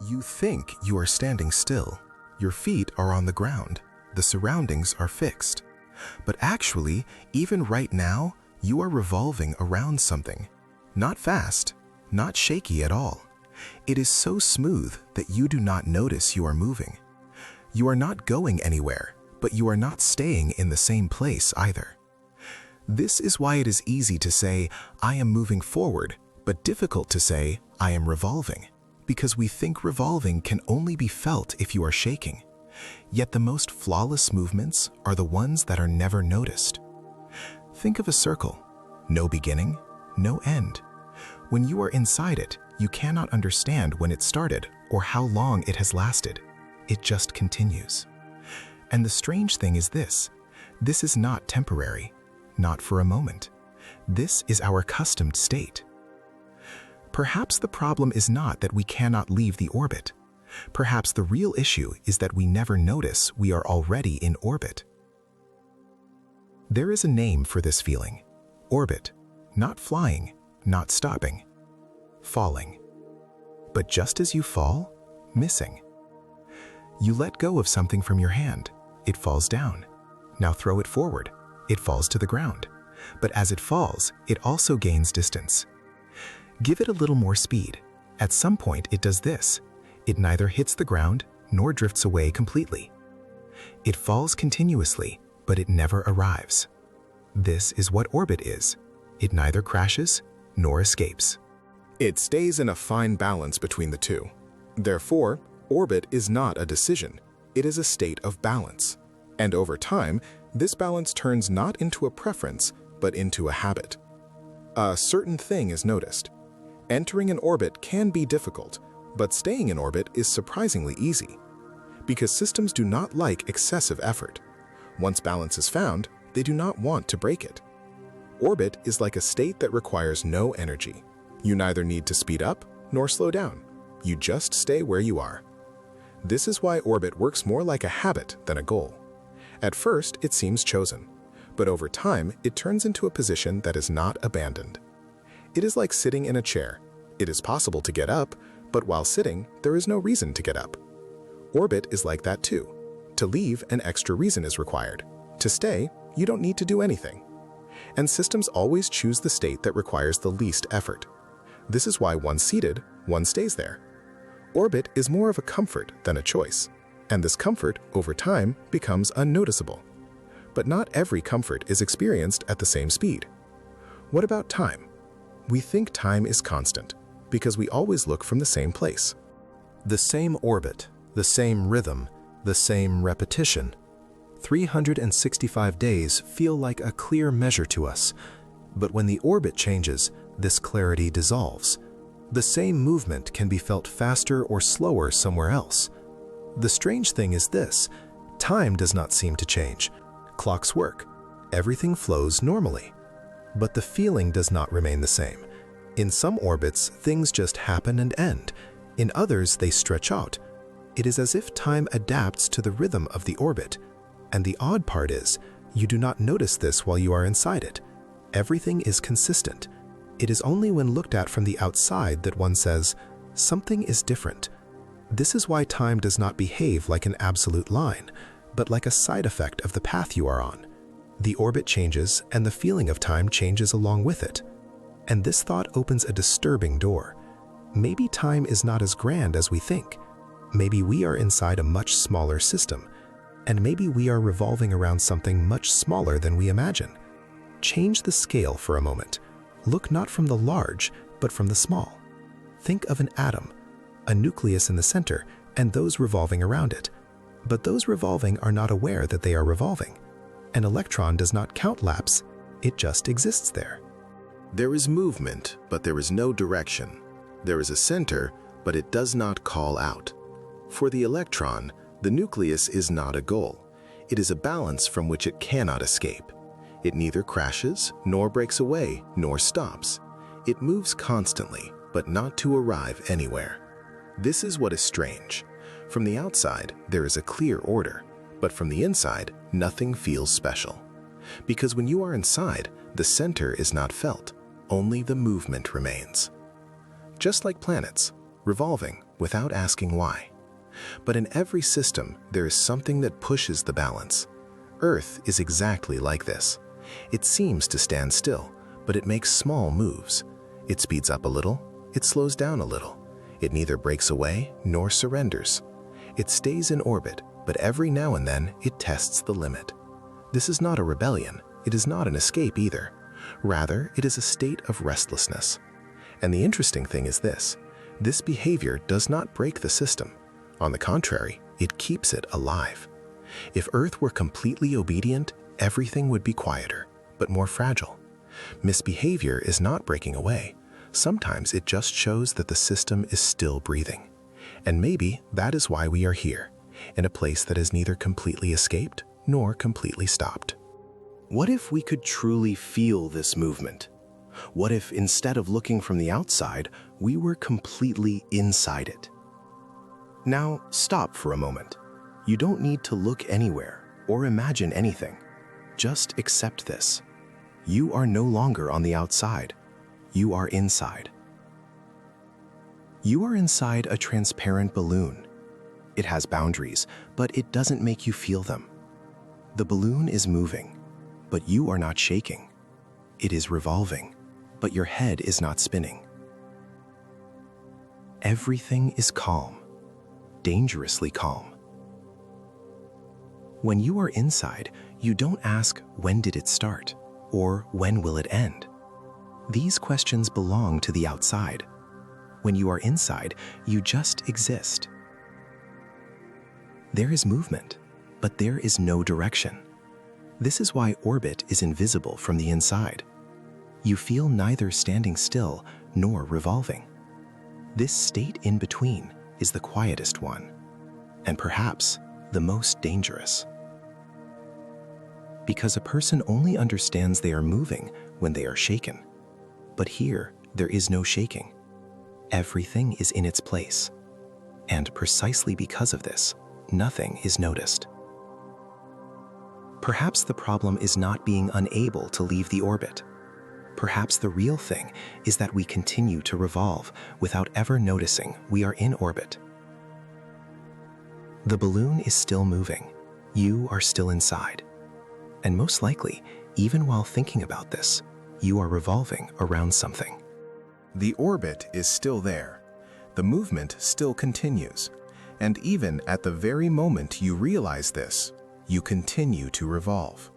You think you are standing still. Your feet are on the ground. The surroundings are fixed. But actually, even right now, you are revolving around something. Not fast, not shaky at all. It is so smooth that you do not notice you are moving. You are not going anywhere, but you are not staying in the same place either. This is why it is easy to say, I am moving forward, but difficult to say, I am revolving, because we think revolving can only be felt if you are shaking. Yet the most flawless movements are the ones that are never noticed. Think of a circle. No beginning, no end. When you are inside it, you cannot understand when it started or how long it has lasted. It just continues. And the strange thing is this is not temporary, not for a moment. This is our accustomed state. Perhaps the problem is not that we cannot leave the orbit. Perhaps the real issue is that we never notice we are already in orbit. There is a name for this feeling. Orbit. Not flying, not stopping. Falling. But just as you fall, missing. You let go of something from your hand. It falls down. Now throw it forward. It falls to the ground. But as it falls, it also gains distance. Give it a little more speed. At some point, it does this. It neither hits the ground nor drifts away completely. It falls continuously, but it never arrives. This is what orbit is. It neither crashes nor escapes. It stays in a fine balance between the two. Therefore, orbit is not a decision. It is a state of balance. And over time, this balance turns not into a preference, but into a habit. A certain thing is noticed. Entering an orbit can be difficult, but staying in orbit is surprisingly easy. Because systems do not like excessive effort. Once balance is found, they do not want to break it. Orbit is like a state that requires no energy. You neither need to speed up nor slow down. You just stay where you are. This is why orbit works more like a habit than a goal. At first, it seems chosen, but over time, it turns into a position that is not abandoned. It is like sitting in a chair. It is possible to get up, but while sitting, there is no reason to get up. Orbit is like that too. To leave, an extra reason is required. To stay, you don't need to do anything. And systems always choose the state that requires the least effort. This is why once seated, one stays there. Orbit is more of a comfort than a choice, and this comfort, over time, becomes unnoticeable. But not every comfort is experienced at the same speed. What about time? We think time is constant, because we always look from the same place. The same orbit, the same rhythm, the same repetition. 365 days feel like a clear measure to us, but when the orbit changes, this clarity dissolves. The same movement can be felt faster or slower somewhere else. The strange thing is this: time does not seem to change. Clocks work. Everything flows normally. But the feeling does not remain the same. In some orbits, things just happen and end. In others, they stretch out. It is as if time adapts to the rhythm of the orbit. And the odd part is, you do not notice this while you are inside it. Everything is consistent. It is only when looked at from the outside that one says, something is different. This is why time does not behave like an absolute line, but like a side effect of the path you are on. The orbit changes, and the feeling of time changes along with it. And this thought opens a disturbing door. Maybe time is not as grand as we think. Maybe we are inside a much smaller system. And maybe we are revolving around something much smaller than we imagine. Change the scale for a moment. Look not from the large, but from the small. Think of an atom, a nucleus in the center, and those revolving around it. But those revolving are not aware that they are revolving. An electron does not count laps, it just exists there. There is movement, but there is no direction. There is a center, but it does not call out. For the electron, the nucleus is not a goal. It is a balance from which it cannot escape. It neither crashes, nor breaks away, nor stops. It moves constantly, but not to arrive anywhere. This is what is strange. From the outside, there is a clear order, but from the inside, nothing feels special. Because when you are inside, the center is not felt, only the movement remains. Just like planets, revolving without asking why. But in every system, there is something that pushes the balance. Earth is exactly like this. It seems to stand still, but it makes small moves. It speeds up a little, it slows down a little. It neither breaks away nor surrenders. It stays in orbit, but every now and then it tests the limit. This is not a rebellion. It is not an escape either. Rather, it is a state of restlessness. And the interesting thing is this behavior does not break the system. On the contrary, it keeps it alive. If Earth were completely obedient, everything would be quieter, but more fragile. Misbehavior is not breaking away. Sometimes it just shows that the system is still breathing. And maybe that is why we are here, in a place that has neither completely escaped nor completely stopped. What if we could truly feel this movement? What if instead of looking from the outside, we were completely inside it? Now, stop for a moment. You don't need to look anywhere or imagine anything. Just accept this. You are no longer on the outside. You are inside. You are inside a transparent balloon. It has boundaries, but it doesn't make you feel them. The balloon is moving, but you are not shaking. It is revolving, but your head is not spinning. Everything is calm, dangerously calm. When you are inside, you don't ask, when did it start? Or when will it end? These questions belong to the outside. When you are inside, you just exist. There is movement, but there is no direction. This is why orbit is invisible from the inside. You feel neither standing still nor revolving. This state in between is the quietest one, and perhaps the most dangerous. Because a person only understands they are moving when they are shaken. But here, there is no shaking. Everything is in its place. And precisely because of this, nothing is noticed. Perhaps the problem is not being unable to leave the orbit. Perhaps the real thing is that we continue to revolve without ever noticing we are in orbit. The balloon is still moving. You are still inside. And most likely, even while thinking about this, you are revolving around something. The orbit is still there. The movement still continues. And even at the very moment you realize this, you continue to revolve.